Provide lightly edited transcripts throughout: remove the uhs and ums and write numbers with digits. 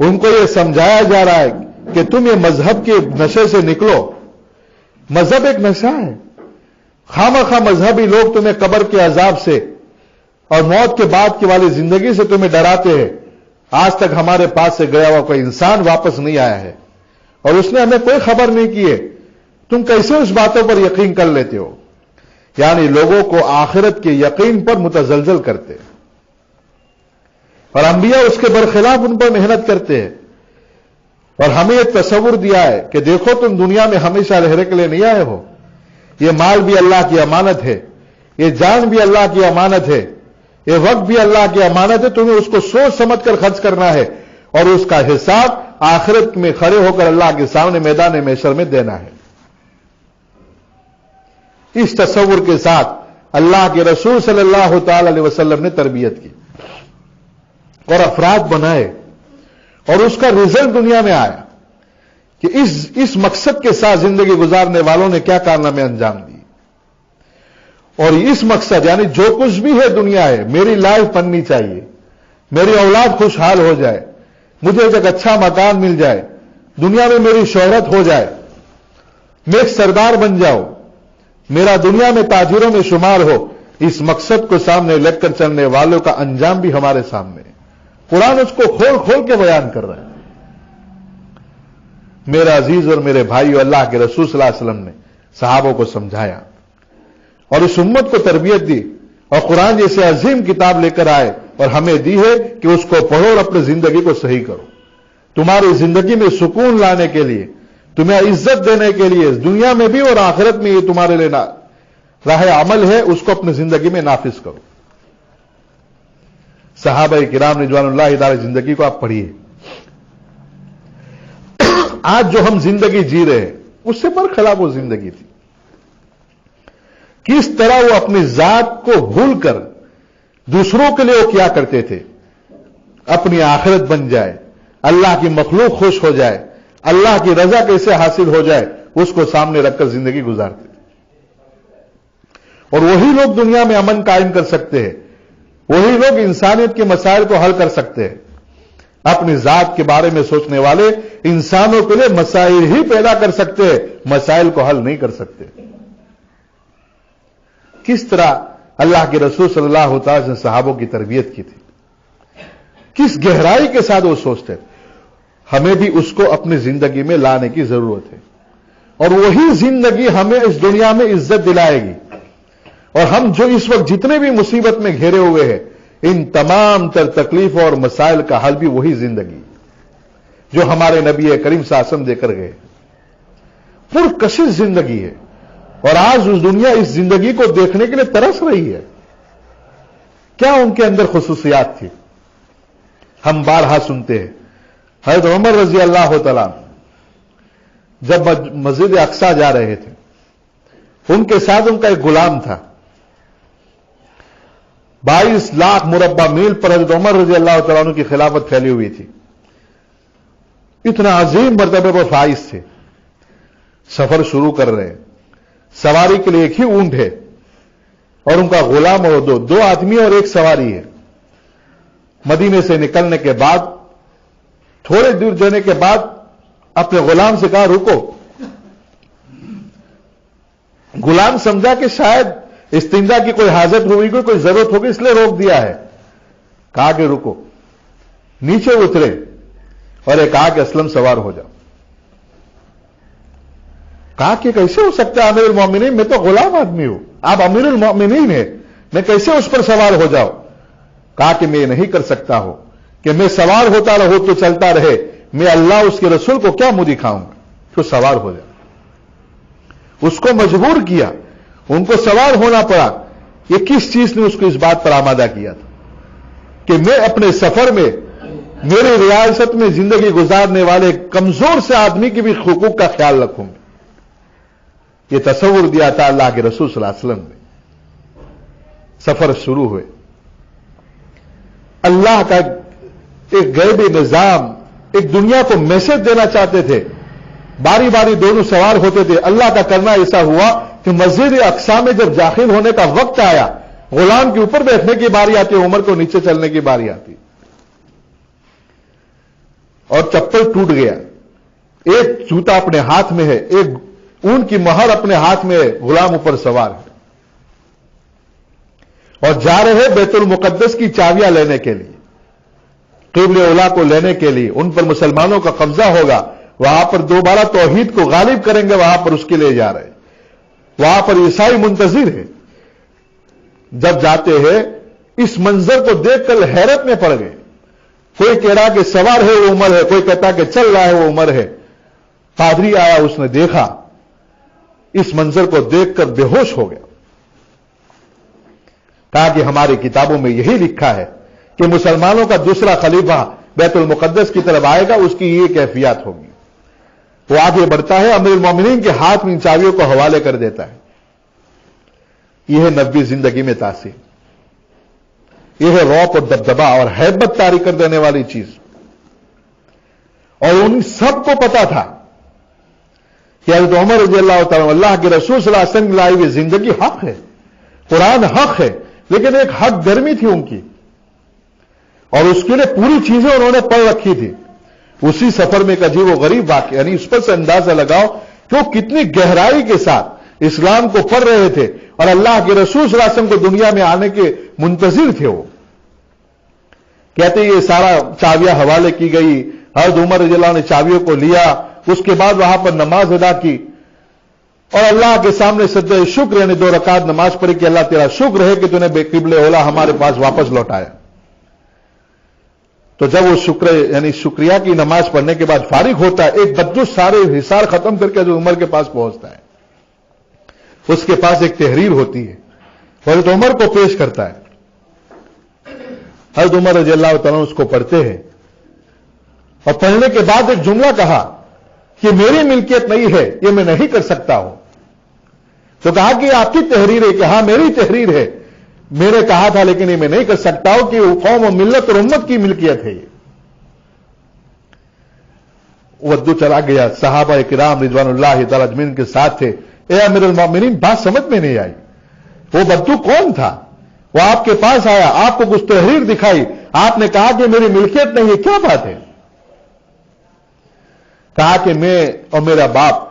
ان کو یہ سمجھایا جا رہا ہے کہ تم یہ مذہب کے نشے سے نکلو. مذہب ایک نشہ ہے. خامخواہ مذہبی لوگ تمہیں قبر کے عذاب سے اور موت کے بعد کی والی زندگی سے تمہیں ڈراتے ہیں. آج تک ہمارے پاس سے گیا ہوا کوئی انسان واپس نہیں آیا ہے اور اس نے ہمیں کوئی خبر نہیں کی ہے. تم کیسے اس باتوں پر یقین کر لیتے ہو؟ یعنی لوگوں کو آخرت کے یقین پر متزلزل کرتے ہیں اور انبیاء اس کے برخلاف ان پر محنت کرتے ہیں. اور ہمیں یہ تصور دیا ہے کہ دیکھو تم دنیا میں ہمیشہ رہنے کے لیے نہیں آئے ہو. یہ مال بھی اللہ کی امانت ہے, یہ جان بھی اللہ کی امانت ہے, یہ وقت بھی اللہ کی امانت ہے. تمہیں اس کو سوچ سمجھ کر خرچ کرنا ہے اور اس کا حساب آخرت میں کھڑے ہو کر اللہ کے سامنے میدان محشر میں دینا ہے. اس تصور کے ساتھ اللہ کے رسول صلی اللہ تعالی علیہ وسلم نے تربیت کی اور افراد بنائے اور اس کا رزلٹ دنیا میں آیا کہ اس مقصد کے ساتھ زندگی گزارنے والوں نے کیا کارنامے انجام دی. اور اس مقصد یعنی جو کچھ بھی ہے دنیا ہے, میری لائف بننی چاہیے, میری اولاد خوشحال ہو جائے, مجھے ایک اچھا مکان مل جائے, دنیا میں میری شہرت ہو جائے, میں ایک سردار بن جاؤں, میرا دنیا میں تاجروں میں شمار ہو. اس مقصد کو سامنے لے کر چلنے والوں کا انجام بھی ہمارے سامنے ہے. قرآن اس کو کھول کھول کے بیان کر رہا ہے. میرا عزیز اور میرے بھائیو, اللہ کے رسول صلی اللہ علیہ وسلم نے صحابوں کو سمجھایا اور اس امت کو تربیت دی اور قرآن جیسے عظیم کتاب لے کر آئے اور ہمیں دی ہے کہ اس کو پڑھو اور اپنی زندگی کو صحیح کرو. تمہاری زندگی میں سکون لانے کے لیے, تمہیں عزت دینے کے لیے, دنیا میں بھی اور آخرت میں یہ تمہارے لیے راہ عمل ہے, اس کو اپنی زندگی میں نافذ کرو. صحابہ کرام رضوان اللہ تعالی زندگی کو آپ پڑھیے. آج جو ہم زندگی جی رہے ہیں اس سے برخلاف وہ زندگی تھی. کس طرح وہ اپنی ذات کو بھول کر دوسروں کے لیے وہ کیا کرتے تھے, اپنی آخرت بن جائے, اللہ کی مخلوق خوش ہو جائے, اللہ کی رضا کیسے حاصل ہو جائے, اس کو سامنے رکھ کر زندگی گزارتے تھے. اور وہی لوگ دنیا میں امن قائم کر سکتے ہیں, وہی لوگ انسانیت کے مسائل کو حل کر سکتے ہیں. اپنی ذات کے بارے میں سوچنے والے انسانوں کے لیے مسائل ہی پیدا کر سکتے ہیں, مسائل کو حل نہیں کر سکتے. کس طرح اللہ کے رسول صلی اللہ تعالی وسلم نے صحابوں کی تربیت کی تھی, کس گہرائی کے ساتھ وہ سوچتے تھے. ہمیں بھی اس کو اپنی زندگی میں لانے کی ضرورت ہے اور وہی زندگی ہمیں اس دنیا میں عزت دلائے گی. اور ہم جو اس وقت جتنے بھی مصیبت میں گھیرے ہوئے ہیں, ان تمام تر تکلیفوں اور مسائل کا حل بھی وہی زندگی جو ہمارے نبی کریم صلی اللہ علیہ وسلم دے کر گئے. پرکشش زندگی ہے اور آج اس دنیا اس زندگی کو دیکھنے کے لیے ترس رہی ہے. کیا ان کے اندر خصوصیات تھی؟ ہم بارہا سنتے ہیں حضرت عمر رضی اللہ تعالیٰ جب مسجد اقصی جا رہے تھے, ان کے ساتھ ان کا ایک غلام تھا. 22 لاکھ مربع میل پر حضرت عمر رضی اللہ تعالیٰ عنہ کی خلافت پھیلی ہوئی تھی. اتنا عظیم مرتبے پر فائز تھے. سفر شروع کر رہے ہیں, سواری کے لیے ایک ہی اونٹ ہے اور ان کا غلام اور دو آدمی اور ایک سواری ہے. مدینے سے نکلنے کے بعد تھوڑے دور جانے کے بعد اپنے غلام سے کہا رکو. غلام سمجھا کہ شاید استنجا کی کوئی حاجت ہوئی, کوئی ضرورت ہوگی, اس لیے روک دیا ہے. کہا کہ رکو. نیچے اترے اور ایک کہا کہ اسلم سوار ہو جاؤ. کہا کہ کیسے ہو سکتا ہے امیر المومنین, میں تو غلام آدمی ہوں, آپ امیر المومنین ہیں, میں کیسے اس پر سوار ہو جاؤ. کہا کہ میں یہ نہیں کر سکتا ہوں کہ میں سوار ہوتا رہو تو چلتا رہے, میں اللہ اس کے رسول کو کیا منہ دکھاؤں گا, تو سوار ہو جاؤ. اس کو مجبور کیا, ان کو سوار ہونا پڑا. یہ کس چیز نے اس کو اس بات پر آمادہ کیا تھا کہ میں اپنے سفر میں میری ریاست میں زندگی گزارنے والے کمزور سے آدمی کی بھی حقوق کا خیال رکھوں گا. یہ تصور دیا تھا اللہ کے رسول صلی اللہ علیہ وسلم نے. سفر شروع ہوئے. اللہ کا ایک غیبی نظام, ایک دنیا کو میسج دینا چاہتے تھے. باری باری دونوں سوار ہوتے تھے. اللہ کا کرنا ایسا ہوا کہ مسجد اقصی میں جب داخل ہونے کا وقت آیا, غلام کے اوپر بیٹھنے کی باری آتی, عمر کو نیچے چلنے کی باری آتی. اور چپل ٹوٹ گیا، ایک جوتا اپنے ہاتھ میں ہے، ایک اون کی مہر اپنے ہاتھ میں ہے، غلام اوپر سوار ہے اور جا رہے بیت المقدس کی چابیاں لینے کے لیے، قبلہ اولا کو لینے کے لیے، ان پر مسلمانوں کا قبضہ ہوگا، وہاں پر دوبارہ توحید کو غالب کریں گے، وہاں پر اس کے لیے جا رہے، وہاں پر عیسائی منتظر ہے۔ جب جاتے ہیں اس منظر کو دیکھ کر حیرت میں پڑ گئے، کوئی کہہ رہا کہ سوار ہے وہ عمر ہے، کوئی کہتا کہ چل رہا ہے وہ عمر ہے۔ پادری آیا، اس نے دیکھا، اس منظر کو دیکھ کر بے ہوش ہو گیا، کہا کہ ہماری کتابوں میں یہی لکھا ہے کہ مسلمانوں کا دوسرا خلیفہ بیت المقدس کی طرف آئے گا، اس کی یہ کیفیت ہوگی۔ وہ آگے بڑھتا ہے، امیر المومنین کے ہاتھ میں ان چابیوں کو حوالے کر دیتا ہے۔ یہ ہے نبوی زندگی میں تاثیر، یہ ہے روپ اور دبدبا اور ہیبت طاری کر دینے والی چیز۔ اور ان سب کو پتا تھا کہ حضرت عمر رضی اللہ تعالیٰ اللہ کے رسول صلی اللہ علیہ وسلم لائی ہوئی زندگی حق ہے، قرآن حق ہے، لیکن ایک حق گرمی تھی ان کی، اور اس کے لیے پوری چیزیں انہوں نے پڑھ رکھی تھی۔ اسی سفر میں ایک عجیب و غریب واقعہ، یعنی اس پر سے اندازہ لگاؤ کہ وہ کتنی گہرائی کے ساتھ اسلام کو پڑھ رہے تھے اور اللہ کے رسول صلی اللہ علیہ وسلم کو دنیا میں آنے کے منتظر تھے۔ وہ کہتے ہیں یہ سارا چابیاں حوالے کی گئی، حضرت عمر رضی اللہ عنہ نے چابیوں کو لیا، اس کے بعد وہاں پر نماز ادا کی اور اللہ کے سامنے سجدہ شکر یعنی 2 رکعت نماز پڑھی کہ اللہ تیرا شکر ہے کہ تو نے بے قبل اولا ہمارے پاس واپس لوٹایا۔ تو جب وہ شکر یعنی شکریہ کی نماز پڑھنے کے بعد فارغ ہوتا ہے، ایک بدو سارے حصار ختم کر کے جو عمر کے پاس پہنچتا ہے، اس کے پاس ایک تحریر ہوتی ہے، حضرت عمر کو پیش کرتا ہے۔ حضرت عمر رضی اللہ تعالیٰ اس کو پڑھتے ہیں اور پڑھنے کے بعد ایک جملہ کہا کہ میری ملکیت نہیں ہے، یہ میں نہیں کر سکتا ہوں۔ تو کہا کہ آپ کی تحریر ہے، کہ ہاں میری تحریر ہے، میں نے کہا تھا لیکن یہ میں نہیں کر سکتا ہوں کہ وہ قوم و ملت اور امت کی ملکیت ہے۔ یہ ودو چلا گیا، صحابہ کرام رضوان اللہ تعالی اجمعین کے ساتھ تھے۔ اے امیر المومنین، بات سمجھ میں نہیں آئی، وہ بدو کون تھا؟ وہ آپ کے پاس آیا، آپ کو کچھ تحریر دکھائی، آپ نے کہا کہ میری ملکیت نہیں ہے، کیا بات ہے؟ کہا کہ میں اور میرا باپ،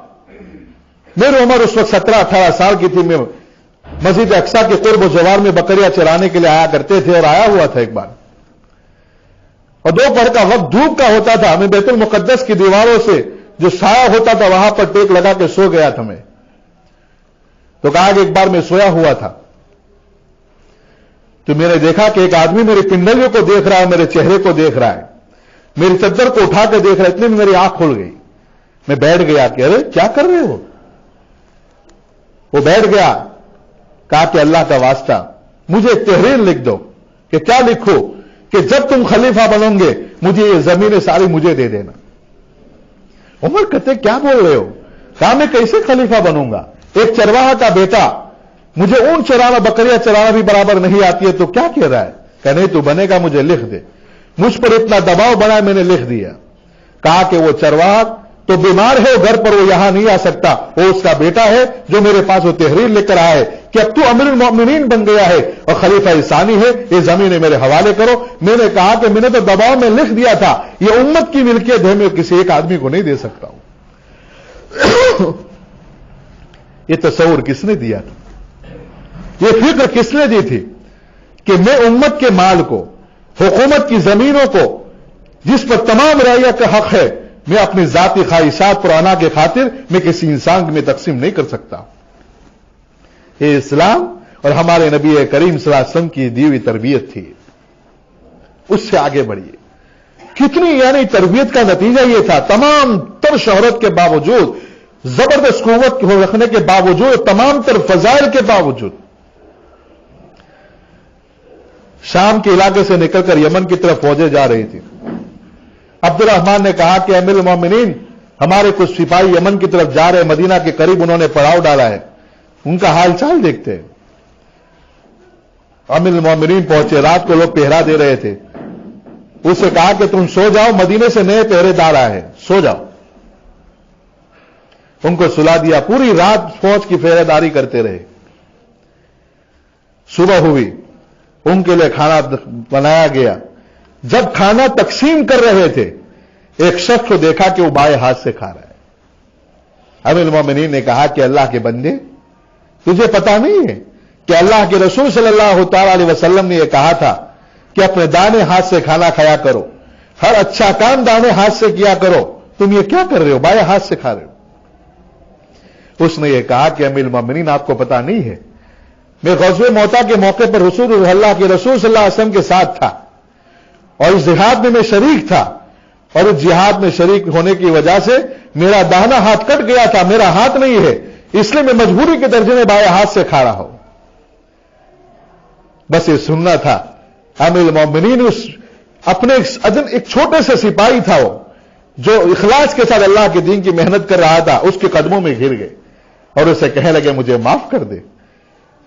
میری عمر اس وقت 17-18 سال کی تھی، میں مسجد اقصی کے قرب و جوار میں بکریاں چرانے کے لیے آیا کرتے تھے، اور آیا ہوا تھا ایک بار، اور دوپہر کا وقت دھوپ کا ہوتا تھا، میں بیت المقدس کی دیواروں سے جو سایہ ہوتا تھا وہاں پر ٹیک لگا کے سو گیا تھا میں۔ تو کہا کہ ایک بار میں سویا ہوا تھا تو میں نے دیکھا کہ ایک آدمی میری پنڈلیوں کو دیکھ رہا ہے، میرے چہرے کو دیکھ رہا ہے، میری چادر کو اٹھا کے دیکھ رہا ہے، اتنے میں میری آنکھ کھل گئی، میں بیٹھ گیا کہ ارے کیا کر رہے ہو؟ وہ بیٹھ گیا، کہا کہ اللہ کا واسطہ مجھے ایک تحریر لکھ دو۔ کہ کیا لکھو؟ کہ جب تم خلیفہ بنو گے مجھے یہ زمینیں ساری مجھے دے دینا۔ عمر کہتے کیا بول رہے ہو؟ کہا میں کیسے خلیفہ بنوں گا؟ ایک چرواہا کا بیٹا، مجھے اونٹ چرانا بکریاں چرانا بھی برابر نہیں آتی ہے، تو کیا کہہ رہا ہے؟ کہ نہیں تو بنے گا، مجھے لکھ دے۔ مجھ پر اتنا دباؤ بنا، میں نے لکھ دیا۔ کہا کہ وہ چرواہا تو بیمار ہے، گھر پر وہ یہاں نہیں آ سکتا، وہ اس کا بیٹا ہے جو میرے پاس وہ تحریر لے کر آئے کہ اب تو امیر المومنین بن گیا ہے اور خلیفہ ثانی ہے، یہ زمینیں میرے حوالے کرو۔ میں نے کہا کہ میں نے تو دباؤ میں لکھ دیا تھا، یہ امت کی ملکیت ہے، میں کسی ایک آدمی کو نہیں دے سکتا ہوں۔ یہ تصور کس نے دیا تھا؟ یہ فکر کس نے دی تھی کہ میں امت کے مال کو، حکومت کی زمینوں کو، جس پر تمام رعیہ کا حق ہے، میں اپنی ذاتی خواہشات پر انا کے خاطر میں کسی انسان میں تقسیم نہیں کر سکتا۔ یہ اسلام اور ہمارے نبی کریم صلی اللہ علیہ وسلم کی دی ہوئی تربیت تھی، اس سے آگے بڑھیے۔ کتنی یعنی تربیت کا نتیجہ یہ تھا، تمام تر شہرت کے باوجود، زبردست قوت رکھنے کے باوجود، تمام تر فضائل کے باوجود، شام کے علاقے سے نکل کر یمن کی طرف فوجیں جا رہی تھی۔ عبد الرحمن نے کہا کہ امیر المومنین، ہمارے کچھ سپاہی یمن کی طرف جا رہے، مدینہ کے قریب انہوں نے پڑاؤ ڈالا ہے، ان کا حال چال دیکھتے ہیں۔ امیر المومنین پہنچے، رات کو لوگ پہرا دے رہے تھے، اس سے کہا کہ تم سو جاؤ، مدینے سے نئے پہرے دار آئے ہیں، سو جاؤ۔ ان کو سلا دیا، پوری رات فوج کی پہرے داری کرتے رہے۔ صبح ہوئی، ان کے لیے کھانا بنایا گیا۔ جب کھانا تقسیم کر رہے تھے، ایک شخص کو دیکھا کہ وہ بائیں ہاتھ سے کھا رہا ہے۔ امیر المومنین نے کہا کہ اللہ کے بندے، تجھے پتا نہیں ہے کہ اللہ کے رسول صلی اللہ تعالی علیہ وسلم نے یہ کہا تھا کہ اپنے دانے ہاتھ سے کھانا کھایا کرو، ہر اچھا کام دانے ہاتھ سے کیا کرو، تم یہ کیا کر رہے ہو، بائیں ہاتھ سے کھا رہے ہو۔ اس نے یہ کہا کہ امیر المومنین آپ کو پتا نہیں ہے، میں غزوہ موتا کے موقع پر رسول اللہ کے رسول صلی اللہ علیہ وسلم کے ساتھ تھا اور اس جہاد میں شریک تھا، اور اس جہاد میں شریک ہونے کی وجہ سے میرا داہنا ہاتھ کٹ گیا تھا، میرا ہاتھ نہیں ہے، اس لیے میں مجبوری کے درجے میں بائیں ہاتھ سے کھا رہا ہوں۔ بس یہ سننا تھا۔ امیر المومنین اس اپنے ایک چھوٹے سے سپاہی تھا، وہ جو اخلاص کے ساتھ اللہ کے دین کی محنت کر رہا تھا، اس کے قدموں میں گر گئے اور اسے کہنے لگے مجھے معاف کر دے،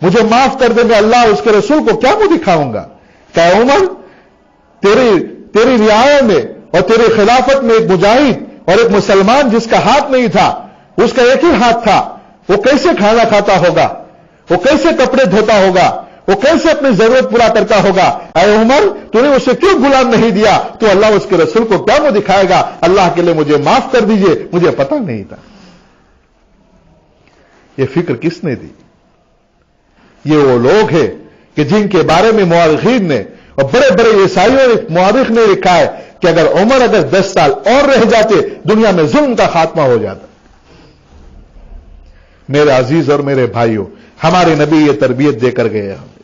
مجھے معاف کر دے، میں اللہ اور اس کے رسول کو کیا منہ دکھاؤں گا۔ کہ عمر، تیری رعایا میں اور تیری خلافت میں ایک مجاہد اور ایک مسلمان جس کا ہاتھ نہیں تھا، اس کا ایک ہی ہاتھ تھا، وہ کیسے کھانا کھاتا ہوگا، وہ کیسے کپڑے دھوتا ہوگا، وہ کیسے اپنی ضرورت پورا کرتا ہوگا۔ اے عمر، تو نے اسے کیوں غلام نہیں دیا، تو اللہ اس کے رسول کو کیا منہ دکھائے گا، اللہ کے لیے مجھے معاف کر دیجئے، مجھے پتہ نہیں تھا۔ یہ فکر کس نے دی؟ یہ وہ لوگ ہیں کہ جن کے بارے میں مورخین نے اور بڑے بڑے عیسائیوں مورخ نے لکھا ہے کہ اگر 10 سال اور رہ جاتے دنیا میں ظلم کا خاتمہ ہو جاتا۔ میرے عزیز اور میرے بھائیوں، ہمارے نبی یہ تربیت دے کر گئے ہمیں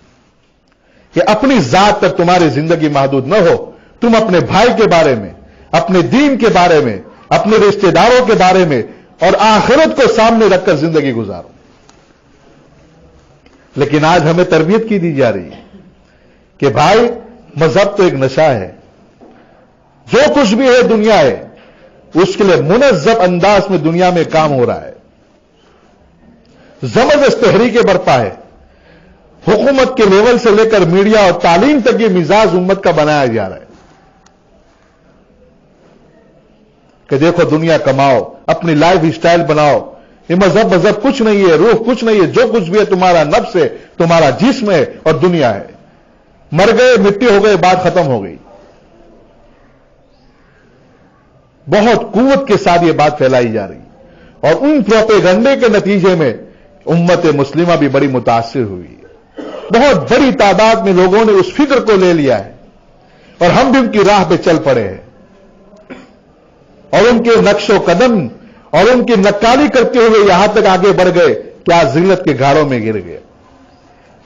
کہ اپنی ذات تک تمہاری زندگی محدود نہ ہو، تم اپنے بھائی کے بارے میں، اپنے دین کے بارے میں، اپنے رشتہ داروں کے بارے میں اور آخرت کو سامنے رکھ کر زندگی گزارو۔ لیکن آج ہمیں تربیت کی دی جا رہی ہے کہ بھائی مذہب تو ایک نشہ ہے، جو کچھ بھی ہے دنیا ہے، اس کے لیے منظم انداز میں دنیا میں کام ہو رہا ہے، زبردست تحریکیں برپا ہے، حکومت کے لیول سے لے کر میڈیا اور تعلیم تک یہ مزاج امت کا بنایا جا رہا ہے کہ دیکھو دنیا کماؤ، اپنی لائف اسٹائل بناؤ، یہ مذہب کچھ نہیں ہے، روح کچھ نہیں ہے، جو کچھ بھی ہے تمہارا نفس ہے، تمہارا جسم ہے اور دنیا ہے، مر گئے مٹی ہو گئے، بات ختم ہو گئی۔ بہت قوت کے ساتھ یہ بات پھیلائی جا رہی اور ان پروپیگنڈے کے نتیجے میں امت مسلمہ بھی بڑی متاثر ہوئی ہے۔ بہت بڑی تعداد میں لوگوں نے اس فکر کو لے لیا ہے اور ہم بھی ان کی راہ پہ چل پڑے ہیں اور ان کے نقش و قدم اور ان کی نقالی کرتے ہوئے یہاں تک آگے بڑھ گئے کہ آج ذلت کے گھاڑوں میں گر گئے۔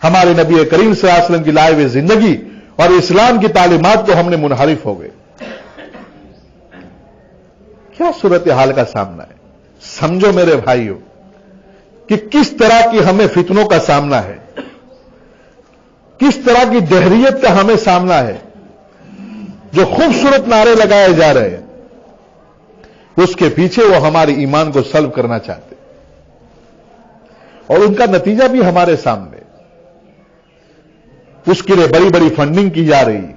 ہمارے نبی کریم صلی اللہ علیہ وسلم کی لائے ہوئے زندگی اور اسلام کی تعلیمات کو ہم نے منحرف ہو گئے۔ کیا صورتحال کا سامنا ہے؟ سمجھو میرے بھائیوں کہ کس طرح کی ہمیں فتنوں کا سامنا ہے، کس طرح کی دہریت کا ہمیں سامنا ہے۔ جو خوبصورت نعرے لگائے جا رہے ہیں اس کے پیچھے وہ ہمارے ایمان کو سلب کرنا چاہتے اور ان کا نتیجہ بھی ہمارے سامنے۔ اس کے لیے بڑی بڑی فنڈنگ کی جا رہی ہے،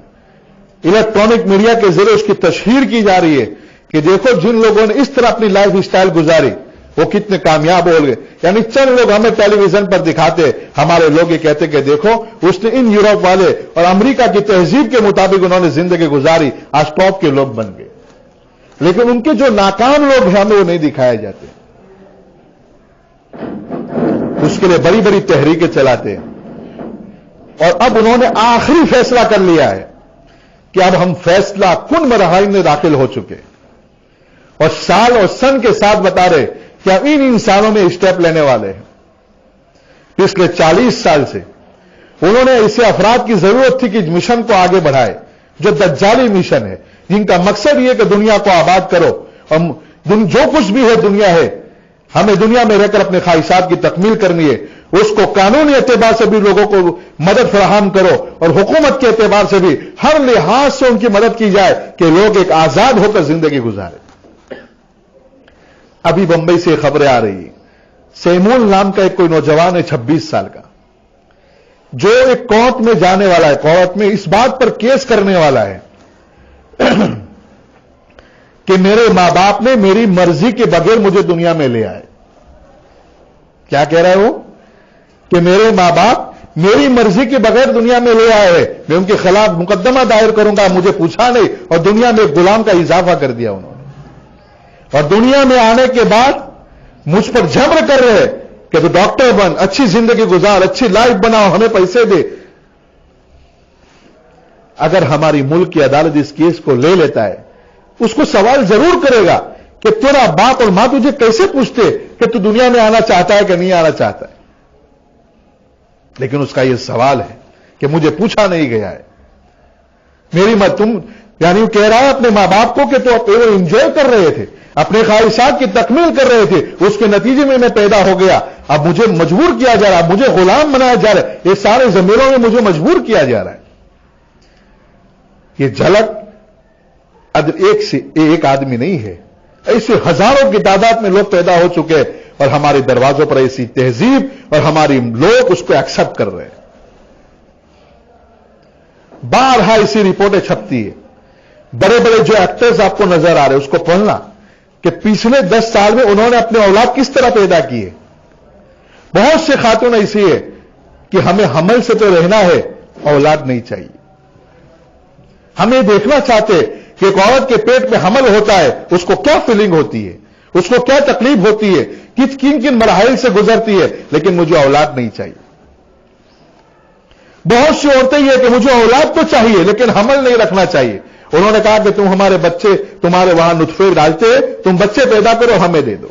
الیکٹرانک میڈیا کے ذریعے اس کی تشہیر کی جا رہی ہے کہ دیکھو جن لوگوں نے اس طرح اپنی لائف اسٹائل گزاری وہ کتنے کامیاب ہو گئے۔ یعنی چند لوگ ہمیں ٹیلی ویژن پر دکھاتے، ہمارے لوگ یہ کہتے کہ دیکھو اس نے ان یورپ والے اور امریکہ کی تہذیب کے مطابق انہوں نے زندگی گزاری، آج ٹاپ کے لوگ بن گئے۔ لیکن ان کے جو ناکام لوگ ہیں ہمیں وہ نہیں دکھائے جاتے، اس کے لیے بڑی بڑی تحریکیں چلاتے ہیں۔ اور اب انہوں نے آخری فیصلہ کر لیا ہے کہ اب ہم فیصلہ کن مراحل میں داخل ہو چکے اور سال اور سن کے ساتھ بتا رہے کہ اب ان انسانوں میں اسٹیپ لینے والے ہیں۔ پچھلے 40 سال سے انہوں نے ایسے افراد کی ضرورت تھی کہ مشن کو آگے بڑھائے جو دجالی مشن ہے، جن کا مقصد یہ کہ دنیا کو آباد کرو اور جو کچھ بھی ہے دنیا ہے، ہمیں دنیا میں رہ کر اپنے خواہشات کی تکمیل کرنی ہے، اس کو قانونی اعتبار سے بھی لوگوں کو مدد فراہم کرو اور حکومت کے اعتبار سے بھی ہر لحاظ سے ان کی مدد کی جائے کہ لوگ ایک آزاد ہو کر زندگی گزارے۔ ابھی بمبئی سے خبریں آ رہی ہیں، سیمول نام کا ایک کوئی نوجوان ہے 26 سال کا، جو ایک کورٹ میں جانے والا ہے، کورٹ میں اس بات پر کیس کرنے والا ہے کہ میرے ماں باپ نے میری مرضی کے بغیر مجھے دنیا میں لے آئے۔ کیا کہہ رہا ہے وہ؟ کہ میرے ماں باپ میری مرضی کے بغیر دنیا میں لے آئے ہیں، میں ان کے خلاف مقدمہ دائر کروں گا، مجھے پوچھا نہیں، اور دنیا میں ایک غلام کا اضافہ کر دیا انہوں نے، اور دنیا میں آنے کے بعد مجھ پر جبر کر رہے کہ تو ڈاکٹر بن، اچھی زندگی گزار، اچھی لائف بناؤ، ہمیں پیسے دے۔ اگر ہماری ملک کی عدالت اس کیس کو لے لیتا ہے، اس کو سوال ضرور کرے گا کہ تیرا باپ اور ماں تجھے کیسے پوچھتے کہ تو دنیا میں آنا چاہتا ہے کہ نہیں آنا چاہتا ہے، لیکن اس کا یہ سوال ہے کہ مجھے پوچھا نہیں گیا ہے۔ میری ماں تم یعنی کہہ رہا ہے اپنے ماں باپ کو کہ تو انجوائے کر رہے تھے، اپنے خواہشات کی تکمیل کر رہے تھے، اس کے نتیجے میں میں پیدا ہو گیا، اب مجھے مجبور کیا جا رہا ہے، مجھے غلام بنایا جا رہا ہے، یہ سارے ضمیروں میں مجھے مجبور کیا جا رہا ہے۔ یہ جھلک ایک سے ایک آدمی نہیں ہے، ایسے ہزاروں کی تعداد میں لوگ پیدا ہو چکے ہیں، اور ہمارے دروازوں پر ایسی تہذیب اور ہماری لوگ اس کو ایکسپٹ کر رہے ہیں۔ بارہا ایسی رپورٹیں چھپتی ہے، بڑے بڑے جو ایکٹرز آپ کو نظر آ رہے ہیں اس کو پڑھنا کہ پچھلے 10 سال میں انہوں نے اپنے اولاد کس طرح پیدا کی ہے۔ بہت سے خاتون ایسی ہے کہ ہمیں حمل سے تو رہنا ہے، اولاد نہیں چاہیے۔ ہمیں دیکھنا چاہتے کہ ایک عورت کے پیٹ میں حمل ہوتا ہے، اس کو کیا فیلنگ ہوتی ہے، اس کو کیا تکلیف ہوتی ہے، کن کن مراحل سے گزرتی ہے، لیکن مجھے اولاد نہیں چاہیے۔ بہت سی عورتیں یہ کہ مجھے اولاد تو چاہیے لیکن حمل نہیں رکھنا چاہیے۔ انہوں نے کہا کہ تم ہمارے بچے تمہارے وہاں نطفے ڈالتے، تم بچے پیدا کرو، ہمیں دے دو۔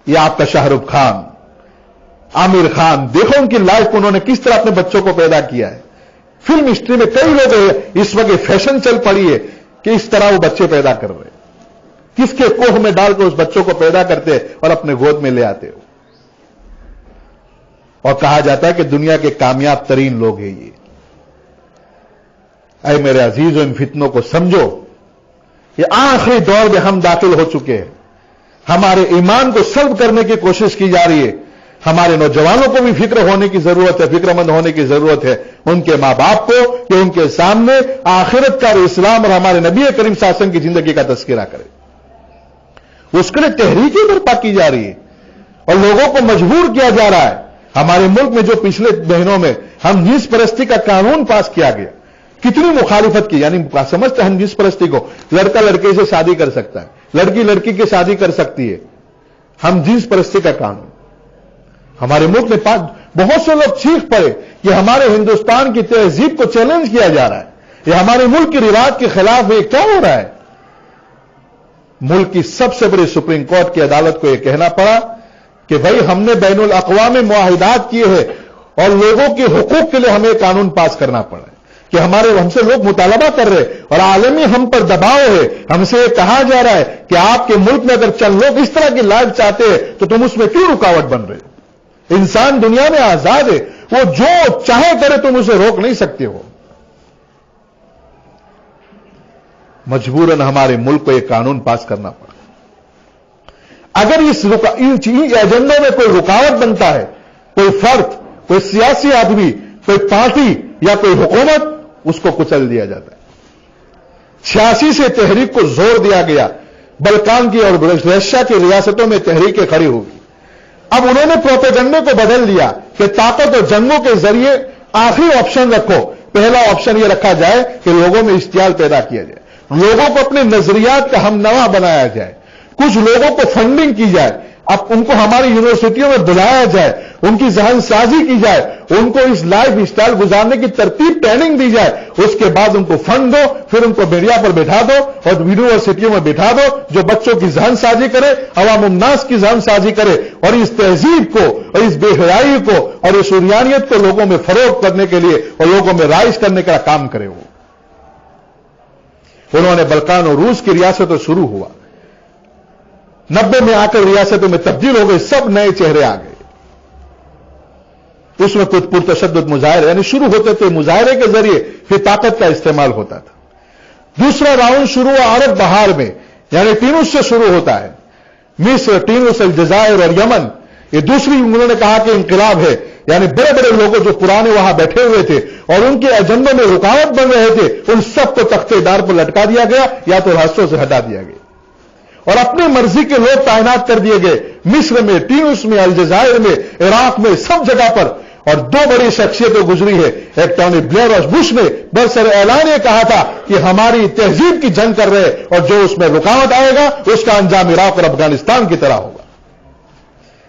یہ آپ کا شاہ رخ خان، عامر خان، دیکھو ان کی لائف انہوں نے کس طرح اپنے بچوں کو پیدا کیا ہے۔ فلم ہسٹری میں کئی لوگ ہیں، اس وقت فیشن چل پڑی ہے کہ اس طرح وہ بچے پیدا کر رہے ہیں، کس کے کوہ میں ڈال کر اس بچوں کو پیدا کرتے اور اپنے گود میں لے آتے ہو، اور کہا جاتا ہے کہ دنیا کے کامیاب ترین لوگ ہیں یہ۔ اے میرے عزیزوں، ان فتنوں کو سمجھو، یہ آخری دور میں ہم داخل ہو چکے ہیں، ہمارے ایمان کو سلب کرنے کی کوشش کی جا رہی ہے۔ ہمارے نوجوانوں کو بھی فکر ہونے کی ضرورت ہے، فکر مند ہونے کی ضرورت ہے، ان کے ماں باپ کو کہ ان کے سامنے آخرت کا اسلام اور ہمارے نبی کریم صلی اللہ علیہ وسلم کی زندگی کا تذکرہ کرے۔ اس کے لیے تحریکیں برپا کی جا رہی ہے اور لوگوں کو مجبور کیا جا رہا ہے۔ ہمارے ملک میں جو پچھلے مہینوں میں ہم جنس پرستی کا قانون پاس کیا گیا، کتنی مخالفت کی، یعنی سمجھتے ہم جنس پرستی کو لڑکا لڑکے سے شادی کر سکتا ہے، لڑکی لڑکی کی شادی کر سکتی ہے، ہم جنس پرستی کا قانون ہمارے ملک میں بہت سے لوگ چیخ پڑے کہ ہمارے ہندوستان کی تہذیب کو چیلنج کیا جا رہا ہے، یہ ہمارے ملک کی رواج کے خلاف یہ کیا ہو رہا ہے۔ ملک کی سب سے بڑی سپریم کورٹ کی عدالت کو یہ کہنا پڑا کہ بھائی ہم نے بین الاقوامی معاہدات کیے ہیں اور لوگوں کے حقوق کے لیے ہمیں قانون پاس کرنا پڑا ہے کہ ہم سے لوگ مطالبہ کر رہے اور عالمی ہم پر دباؤ ہے، ہم سے یہ کہا جا رہا ہے کہ آپ کے ملک میں اگر چند لوگ اس طرح کی لائف چاہتے ہیں تو تم اس میں کیوں رکاوٹ بن رہے؟ انسان دنیا میں آزاد ہے، وہ جو چاہے کرے تم اسے روک نہیں سکتے ہو۔ مجبوراً ہمارے ملک کو یہ قانون پاس کرنا پڑا۔ اگر ان ایجنڈوں میں کوئی رکاوٹ بنتا ہے، کوئی فرد، کوئی سیاسی آدمی، کوئی پارٹی یا کوئی حکومت، اس کو کچل دیا جاتا ہے۔ 86 سے تحریک کو زور دیا گیا، بلکان کی اور رشیا کی ریاستوں میں تحریکیں کھڑی ہوگی۔ اب انہوں نے پروپیگنڈے کو بدل دیا کہ طاقت اور جنگوں کے ذریعے آخری آپشن رکھو۔ پہلا آپشن یہ رکھا جائے کہ لوگوں میں اشتعال پیدا کیا جائے، لوگوں کو اپنے نظریات کا ہم نوا بنایا جائے، کچھ لوگوں کو فنڈنگ کی جائے، اب ان کو ہماری یونیورسٹیوں میں بلایا جائے، ان کی ذہن سازی کی جائے، ان کو اس لائف اسٹائل گزارنے کی ترتیب ٹریننگ دی جائے، اس کے بعد ان کو فنڈ دو، پھر ان کو میڈیا پر بٹھا دو اور یونیورسٹیوں میں بٹھا دو جو بچوں کی ذہن سازی کرے، عوام الناس کی ذہن سازی کرے اور اس تہذیب کو اور اس بے حیائی کو اور اس عریانیت کو لوگوں میں فروغ کرنے کے لیے اور لوگوں میں رائج کرنے کا کام کرے۔ انہوں نے بلکان اور روس کی ریاستوں شروع ہوا، 90 میں آ کر ریاستوں میں تبدیل ہو گئے، سب نئے چہرے آ گئے۔ اس میں کچھ پرتشدد مظاہرے یعنی شروع ہوتے تھے، مظاہرے کے ذریعے پھر طاقت کا استعمال ہوتا تھا۔ دوسرا راؤنڈ شروع ہوا عرب بہار میں، یعنی ٹینوس سے شروع ہوتا ہے، مصر، ٹینوس، الجزائر اور یمن۔ یہ دوسری انہوں نے کہا کہ انقلاب ہے، یعنی بڑے بڑے لوگ جو پرانے وہاں بیٹھے ہوئے تھے اور ان کے ایجنڈوں میں رکاوٹ بن رہے تھے، ان سب کو تختے دار پر لٹکا دیا گیا یا تو راستوں سے ہٹا دیا گیا۔ اور اپنی مرضی کے لوگ تعینات کر دیے گئے، مصر میں، ٹیونس میں، الجزائر میں، عراق میں، سب جگہ پر. اور دو بڑی شخصیتیں گزری ہے، ایک ٹونی بلیئر اور بش نے برسر اعلان یہ کہا تھا کہ ہماری تہذیب کی جنگ کر رہے اور جو اس میں رکاوٹ آئے گا اس کا انجام عراق اور افغانستان کی طرح ہوگا.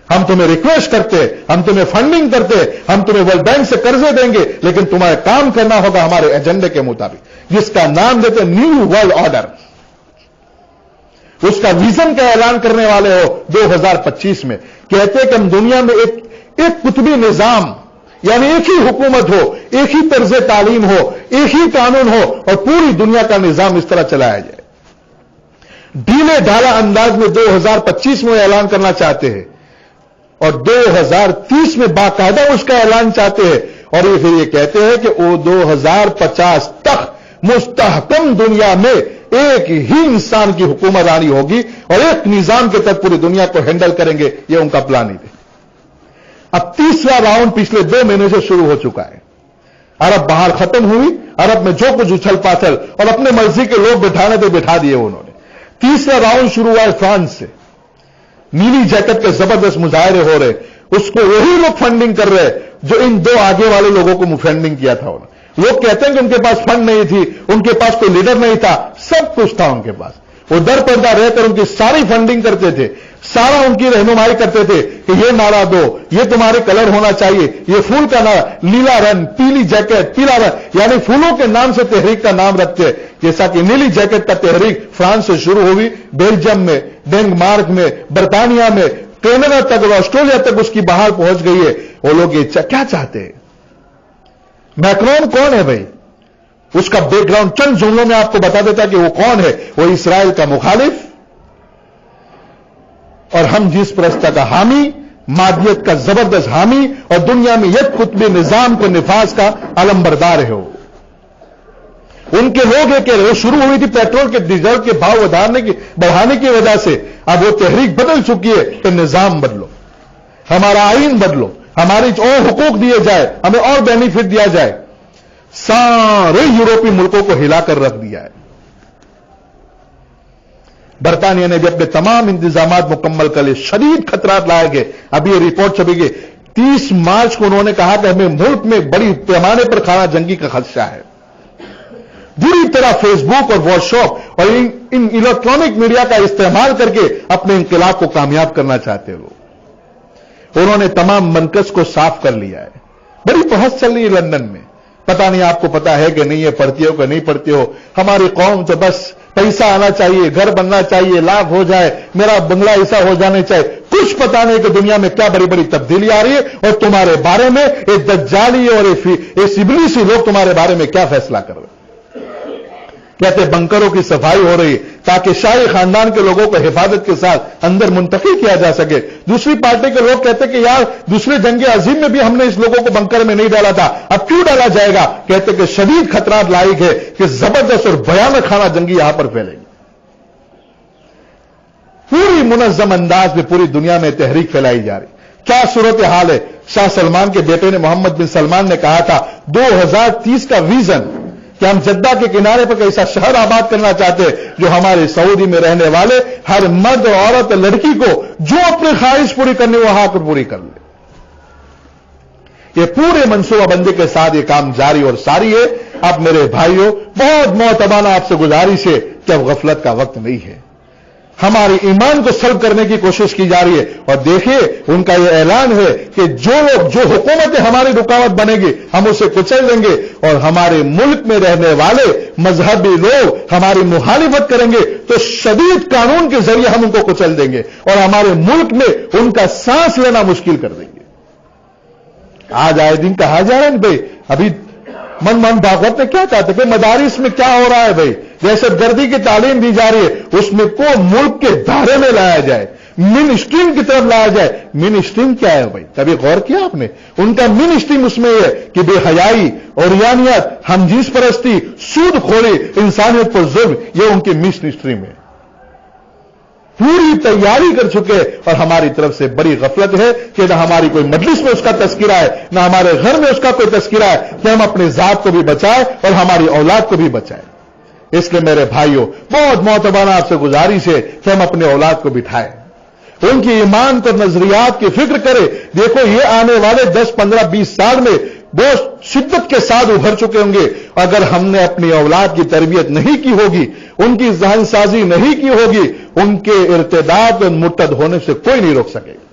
ہم تمہیں ریکویسٹ کرتے، ہم تمہیں فنڈنگ کرتے، ہم تمہیں ورلڈ بینک سے قرضے دیں گے، لیکن تمہیں کام کرنا ہوگا ہمارے ایجنڈے کے مطابق، جس کا نام دیتے نیو ورلڈ آرڈر. اس کا ویژن کا اعلان کرنے والے ہو 2025 میں. کہتے کہ ہم دنیا میں ایک قطبی نظام، یعنی ایک ہی حکومت ہو، ایک ہی طرز تعلیم ہو، ایک ہی قانون ہو اور پوری دنیا کا نظام اس طرح چلایا جائے. ڈھیلے ڈھالا انداز میں 2025 میں اعلان کرنا چاہتے ہیں اور 2030 میں باقاعدہ اس کا اعلان چاہتے ہیں. اور یہ پھر یہ کہتے ہیں کہ وہ 2050 تک مستحکم دنیا میں ایک ہی انسان کی حکمرانی ہوگی اور ایک نظام کے تحت پوری دنیا کو ہینڈل کریں گے. یہ ان کا پلان ہی ہے. اب تیسرا راؤنڈ پچھلے 2 مہینے سے شروع ہو چکا ہے. عرب بہار ختم ہوئی، عرب میں جو کچھ اچھل پاچل اور اپنے مرضی کے لوگ بٹھانے پہ بٹھا دیے انہوں نے. تیسرا راؤنڈ شروع ہوا ہے فرانس سے. نیلی جیکٹ کے زبردست مظاہرے ہو رہے، اس کو وہی لوگ فنڈنگ کر رہے جو ان 2 آگے والے لوگوں کو فنڈنگ کیا تھا. لوگ کہتے ہیں کہ ان کے پاس فنڈ نہیں تھی، ان کے پاس کوئی لیڈر نہیں تھا، سب کچھ تھا ان کے پاس. وہ در پردہ رہ کر ان کی ساری فنڈنگ کرتے تھے، سارا ان کی رہنمائی کرتے تھے کہ یہ نعرہ دو، یہ تمہارے کلر ہونا چاہیے، یہ پھول کا نعرہ، نیلا رنگ، پیلی جیکٹ، پیلا رنگ، یعنی پھولوں کے نام سے تحریک کا نام رکھتے. جیسا کہ نیلی جیکٹ کا تحریک فرانس سے شروع ہوئی، بیلجیم میں، ڈینمارک میں، برطانیہ میں، کینیڈا تک اور آسٹریلیا تک اس کی بہار پہنچ گئی ہے. وہ لوگ یہ کیا چاہتے ہیں؟ میکرون کون ہے بھائی؟ اس کا بیک گراؤنڈ چند جملوں میں آپ کو بتا دیتا کہ وہ کون ہے. وہ اسرائیل کا مخالف اور ہم جس پرستہ کا حامی، مادیت کا زبردست حامی اور دنیا میں یک قطبی نظام کو نفاذ کا علمبردار ہے. ان کے لوگ ہے کہ وہ شروع ہوئی تھی پیٹرول کے ڈیزل کے بھاؤ بڑھانے کی وجہ سے. اب وہ تحریک بدل چکی ہے کہ نظام بدلو، ہمارا آئین بدلو، ہماری اور حقوق دیے جائے، ہمیں اور بینیفٹ دیا جائے. سارے یورپی ملکوں کو ہلا کر رکھ دیا ہے. برطانیہ نے بھی اپنے تمام انتظامات مکمل کر لیے. شدید خطرات لائے گئے. ابھی یہ رپورٹ چھپی گئی 30 مارچ کو انہوں نے کہا کہ ہمیں ملک میں بڑی پیمانے پر خانہ جنگی کا خدشہ ہے. بری طرح فیس بک اور واٹس ایپ اور ان الیکٹرانک میڈیا کا استعمال کر کے اپنے انقلاب کو کامیاب کرنا چاہتے لوگ. انہوں نے تمام مرکز کو صاف کر لیا ہے. بڑی بحث چل رہی ہے لندن میں. پتہ نہیں آپ کو پتا ہے کہ نہیں، یہ پڑھتی ہو کہ نہیں پڑھتی ہو. ہماری قوم تو بس پیسہ آنا چاہیے، گھر بننا چاہیے، لاکھ ہو جائے، میرا بنگلہ ایسا ہو جانے چاہیے. کچھ پتا نہیں کہ دنیا میں کیا بڑی بڑی تبدیلی آ رہی ہے اور تمہارے بارے میں ایک دجالی اور ایک ابلیسی لوگ تمہارے بارے میں کیا فیصلہ کر رہے ہیں. کہتے بنکروں کی صفائی ہو رہی تاکہ شاہی خاندان کے لوگوں کو حفاظت کے ساتھ اندر منتقل کیا جا سکے. دوسری پارٹی کے لوگ کہتے کہ یار دوسرے جنگ عظیم میں بھی ہم نے اس لوگوں کو بنکر میں نہیں ڈالا تھا، اب کیوں ڈالا جائے گا. کہتے کہ شدید خطرات لاحق ہے کہ زبردست اور بھیانک خانہ جنگی یہاں پر پھیلے گی. پوری منظم انداز میں پوری دنیا میں تحریک پھیلائی جا رہی. کیا صورتحال ہے؟ شاہ سلمان کے بیٹے نے محمد بن سلمان نے کہا تھا 2030 کا ویژن کہ ہم جدہ کے کنارے پر ایسا شہر آباد کرنا چاہتے ہیں جو ہمارے سعودی میں رہنے والے ہر مرد اور عورت لڑکی کو جو اپنی خواہش پوری کرنی وہ وہاں پر پوری کر لے. یہ پورے منصوبہ بندی کے ساتھ یہ کام جاری اور ساری ہے. اب میرے بھائیوں بہت معتبانہ آپ سے گزارش ہے کہ اب غفلت کا وقت نہیں ہے. ہمارے ایمان کو سلب کرنے کی کوشش کی جا رہی ہے اور دیکھیے ان کا یہ اعلان ہے کہ جو حکومتیں ہماری رکاوٹ بنے گی ہم اسے کچل دیں گے اور ہمارے ملک میں رہنے والے مذہبی لوگ ہماری مخالفت کریں گے تو شدید قانون کے ذریعے ہم ان کو کچل دیں گے اور ہمارے ملک میں ان کا سانس لینا مشکل کر دیں گے. آج آئے دن کہا جا رہا ہے بھائی ابھی من بھاگوت نے کیا چاہتے کہ مدارس میں کیا ہو رہا ہے بھائی، دہشت گردی کی تعلیم دی جا رہی ہے، اس میں کو ملک کے دھارے میں لایا جائے، مین اسٹریم کی طرف لایا جائے. مین اسٹریم کیا ہے بھائی؟ کبھی غور کیا آپ نے؟ ان کا مین اسٹریم اس میں ہے کہ بے حیائی، اوریانیت، ہم جنس پرستی، سود خوری، انسانیت پر ظلم، یہ ان کی مین اسٹریم ہے. پوری تیاری کر چکے اور ہماری طرف سے بڑی غفلت ہے کہ نہ ہماری کوئی مجلس میں اس کا تذکرہ ہے، نہ ہمارے گھر میں اس کا کوئی تذکرہ ہے کہ ہم اپنے ذات کو بھی بچائیں اور ہماری اولاد کو بھی بچائیں. اس لیے میرے بھائیوں بہت معتبرانہ آپ سے گزارش ہے کہ ہم اپنے اولاد کو بٹھائیں، ان کی ایمان پر نظریات کی فکر کرے. دیکھو یہ آنے والے 10 15 20 سال میں بہت شدت کے ساتھ ابھر چکے ہوں گے. اگر ہم نے اپنی اولاد کی تربیت نہیں کی ہوگی، ان کی ذہن سازی نہیں کی ہوگی، ان کے ارتداد اور مرتد ہونے سے کوئی نہیں روک سکے گا.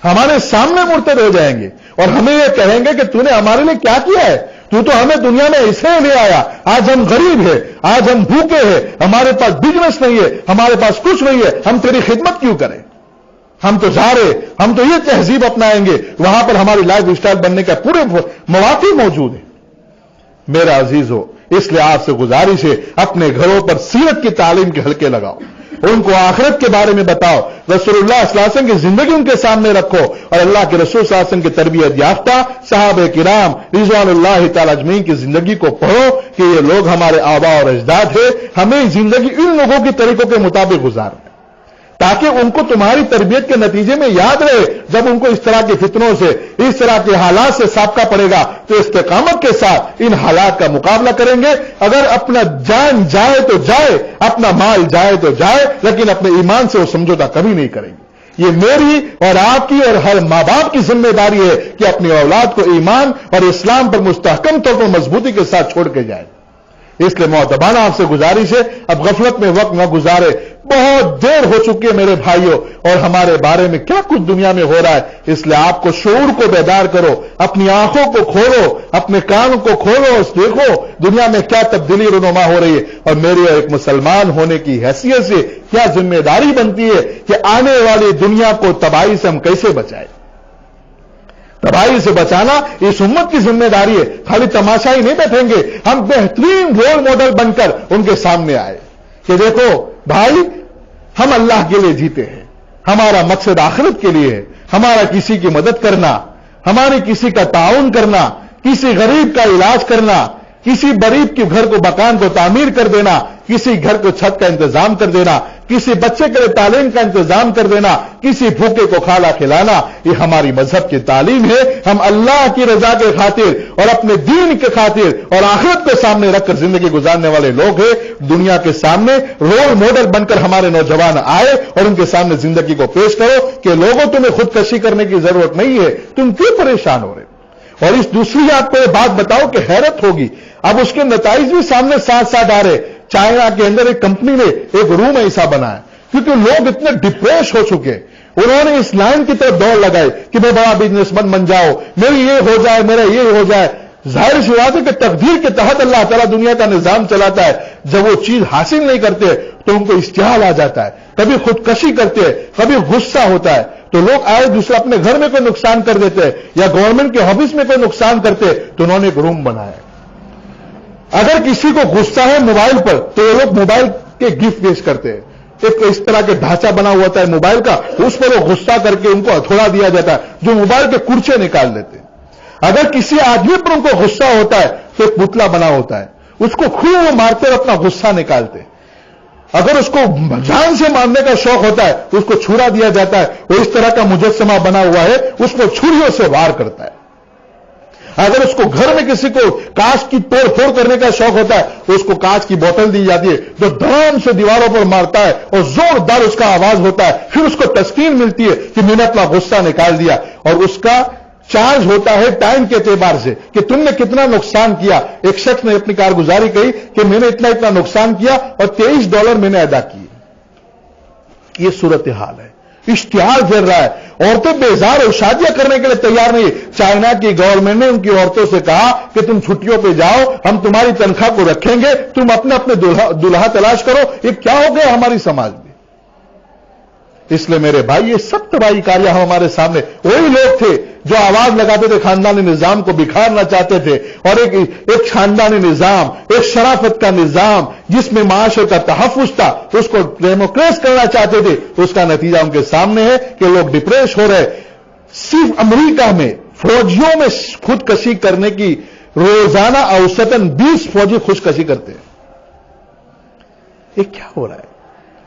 ہمارے سامنے مرتد ہو جائیں گے اور ہمیں یہ کہیں گے کہ تو نے ہمارے لیے کیا کیا ہے، تو ہمیں دنیا میں ایسے لے آیا، آج ہم غریب ہیں، آج ہم بھوکے ہیں، ہمارے پاس بزنس نہیں ہے، ہمارے پاس کچھ نہیں ہے، ہم تیری خدمت کیوں کریں؟ ہم تو جا رہے، ہم تو یہ تہذیب اپنائیں گے، وہاں پر ہماری لائف اسٹائل بننے کا پورے مواقع موجود ہیں. میرا عزیز ہو، اس لیے آپ سے گزارش ہے اپنے گھروں پر سیرت کی تعلیم کے حلقے لگاؤ، ان کو آخرت کے بارے میں بتاؤ، رسول اللہ صلی اللہ علیہ وسلم کی زندگی ان کے سامنے رکھو، اور اللہ کے رسول صلی اللہ علیہ وسلم کی تربیت یافتہ صحابہ کرام رضوان اللہ تعالی اجمعین کی زندگی کو پڑھو کہ یہ لوگ ہمارے آباء اور اجداد ہیں، ہمیں زندگی ان لوگوں کے طریقوں کے مطابق گزارنا، تاکہ ان کو تمہاری تربیت کے نتیجے میں یاد رہے. جب ان کو اس طرح کے فتنوں سے، اس طرح کے حالات سے سابقہ پڑے گا تو استقامت کے ساتھ ان حالات کا مقابلہ کریں گے. اگر اپنا جان جائے تو جائے، اپنا مال جائے تو جائے، لیکن اپنے ایمان سے وہ سمجھوتا کبھی نہیں کریں گے. یہ میری اور آپ کی اور ہر ماں باپ کی ذمہ داری ہے کہ اپنی اولاد کو ایمان اور اسلام پر مستحکم طور پر مضبوطی کے ساتھ چھوڑ کے جائے. اس لیے معتبانہ آپ سے گزارش ہے اب غفلت میں وقت نہ گزارے. بہت دیر ہو چکی ہے میرے بھائیوں، اور ہمارے بارے میں کیا کچھ دنیا میں ہو رہا ہے. اس لیے آپ کو شعور کو بیدار کرو، اپنی آنکھوں کو کھولو، اپنے کانوں کو کھولو، دیکھو دنیا میں کیا تبدیلی رونما ہو رہی ہے. اور میرے ایک مسلمان ہونے کی حیثیت سے کیا ذمہ داری بنتی ہے کہ آنے والی دنیا کو تباہی سے ہم کیسے بچائیں. تباہی سے بچانا اس امت کی ذمہ داری ہے. خالی تماشا ہی نہیں بیٹھیں گے، ہم بہترین رول ماڈل بن کر ان کے سامنے آئے کہ دیکھو بھائی ہم اللہ کے لیے جیتے ہیں، ہمارا مقصد آخرت کے لیے ہے. ہمارا کسی کی مدد کرنا، ہماری کسی کا تعاون کرنا، کسی غریب کا علاج کرنا، کسی غریب کے گھر کو مکان کو تعمیر کر دینا، کسی گھر کو چھت کا انتظام کر دینا، کسی بچے کے لیے تعلیم کا انتظام کر دینا، کسی بھوکے کو کھانا کھلانا، یہ ہماری مذہب کی تعلیم ہے. ہم اللہ کی رضا کے خاطر اور اپنے دین کے خاطر اور آخرت کو سامنے رکھ کر زندگی گزارنے والے لوگ ہیں. دنیا کے سامنے رول ماڈل بن کر ہمارے نوجوان آئے اور ان کے سامنے زندگی کو پیش کرو کہ لوگوں تمہیں خودکشی کرنے کی ضرورت نہیں ہے، تم کیوں پریشان ہو رہے. اور اس دوسری آپ کو یہ بات بتاؤ کہ حیرت ہوگی، اب اس کے نتائج بھی سامنے ساتھ ساتھ آ رہے. چائنا کے اندر ایک کمپنی نے ایک روم ایسا بنایا کیونکہ لوگ اتنے ڈپریش ہو چکے، انہوں نے اس لائن کی طرف دوڑ لگائی کہ میں بڑا بزنس مین بن جاؤ، میری یہ ہو جائے، میرا یہ ہو جائے. ظاہر سی بات ہے کہ تقدیر کے تحت اللہ تعالیٰ دنیا کا نظام چلاتا ہے. جب وہ چیز حاصل نہیں کرتے تو ان کو اشتعال آ جاتا ہے، کبھی خودکشی کرتے ہیں، کبھی غصہ ہوتا ہے. تو لوگ آئے دوسرے اپنے گھر میں کوئی نقصان کر دیتے ہیں یا گورنمنٹ کے آفس میں کوئی نقصان کرتے، تو انہوں نے ایک روم بنایا. اگر کسی کو غصہ ہے موبائل پر تو یہ لوگ موبائل کے گفٹ پیش کرتے ہیں. ایک اس طرح کے ڈھانچہ بنا ہوا ہوتا ہے موبائل کا، اس پر وہ غصہ کر کے ان کو ہتھوڑا دیا جاتا ہے جو موبائل کے کرچے نکال دیتے ہیں. اگر کسی آدمی پر ان کو غصہ ہوتا ہے تو ایک پتلا بنا ہوتا ہے، اس کو خوب مارتے اور اپنا غصہ نکالتے. اگر اس کو جان سے مارنے کا شوق ہوتا ہے تو اس کو چھڑا دیا جاتا ہے، وہ اس طرح کا مجسمہ بنا ہوا ہے، اس کو چھریوں سے وار کرتا ہے. اگر اس کو گھر میں کسی کو کانچ کی توڑ پھوڑ کرنے کا شوق ہوتا ہے تو اس کو کانچ کی بوتل دی جاتی ہے جو دھڑام سے دیواروں پر مارتا ہے اور زوردار اس کا آواز ہوتا ہے. پھر اس کو تسکین ملتی ہے کہ میں نے اپنا غصہ نکال دیا، اور اس کا چارج ہوتا ہے ٹائم کے اعتبار سے کہ تم نے کتنا نقصان کیا. ایک شخص نے اپنی کارگزاری کہی کہ میں نے اتنا نقصان کیا اور $23 میں نے ادا کیے. یہ صورتحال ہے. اشتہار پھیل رہا ہے، عورتیں بیزار اور شادیاں کرنے کے لیے تیار نہیں. چائنا کی گورنمنٹ نے ان کی عورتوں سے کہا کہ تم چھٹیوں پہ جاؤ، ہم تمہاری تنخواہ کو رکھیں گے، تم اپنے دلہا تلاش کرو. یہ کیا ہو گیا ہماری سماج میں؟ اس لیے میرے بھائی یہ سب تباہی کاریاں ہمارے سامنے. وہی لوگ تھے جو آواز لگاتے تھے خاندانی نظام کو بکھارنا چاہتے تھے، اور ایک خاندانی نظام، ایک شرافت کا نظام جس میں معاشرے کا تحفظ تھا، اس کو ڈیموکریٹ کرنا چاہتے تھے. اس کا نتیجہ ان کے سامنے ہے کہ لوگ ڈپریش ہو رہے. صرف امریکہ میں فوجیوں میں خودکشی کرنے کی روزانہ اوسطاً 20 فوجی خودکشی کرتے ہیں. یہ کیا ہو رہا ہے؟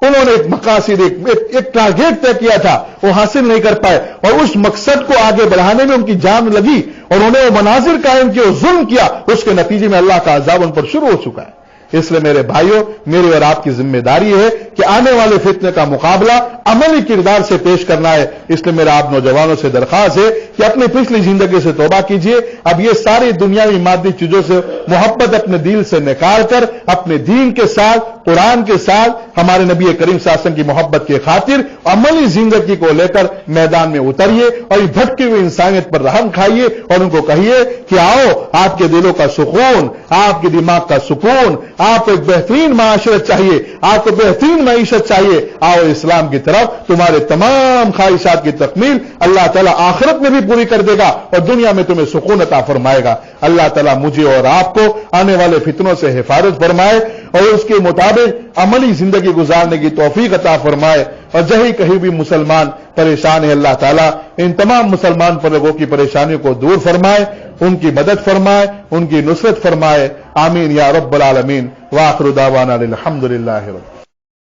انہوں نے ایک مقاصد، ایک ٹارگیٹ طے کیا تھا، وہ حاصل نہیں کر پائے، اور اس مقصد کو آگے بڑھانے میں ان کی جان لگی اور انہوں نے وہ مناظر قائم کیے، ظلم کیا. اس کے نتیجے میں اللہ کا عذاب ان پر شروع ہو چکا ہے. اس لیے میرے بھائیوں، میری اور آپ کی ذمہ داری ہے کہ آنے والے فتنے کا مقابلہ عملی کردار سے پیش کرنا ہے۔ اس لیے میرا آپ نوجوانوں سے درخواست ہے کہ اپنی پچھلی زندگی سے توبہ کیجئے، اب یہ ساری دنیاوی مادی چیزوں سے محبت اپنے دل سے نکال کر اپنے دین کے ساتھ، قرآن کے ساتھ، ہمارے نبی کریم صلی اللہ علیہ وسلم کی محبت کی خاطر عملی زندگی کو لے کر میدان میں اتریے اور یہ بھٹکی ہوئی انسانیت پر رحم کھائیے اور ان کو کہیے کہ آؤ، آپ کے دلوں کا سکون، آپ کے دماغ کا سکون، آپ کو ایک بہترین معاشرت چاہیے، آپ کو بہترین معیشت چاہیے، آؤ اسلام کی طرف، تمہارے تمام خواہشات کی تکمیل اللہ تعالیٰ آخرت میں بھی پوری کر دے گا اور دنیا میں تمہیں سکون عطا فرمائے گا۔ اللہ تعالیٰ مجھے اور آپ کو آنے والے فتنوں سے حفاظت فرمائے اور اس کے مطابق عملی زندگی گزارنے کی توفیق عطا فرمائے، اور جہیں کہیں بھی مسلمان پریشان ہے اللہ تعالیٰ ان تمام مسلمان لوگوں کی پریشانیوں کو دور فرمائے، ان کی مدد فرمائے، ان کی نصرت فرمائے، آمین یا رب العالمین۔ وآخر دعوانا الحمدللہ رب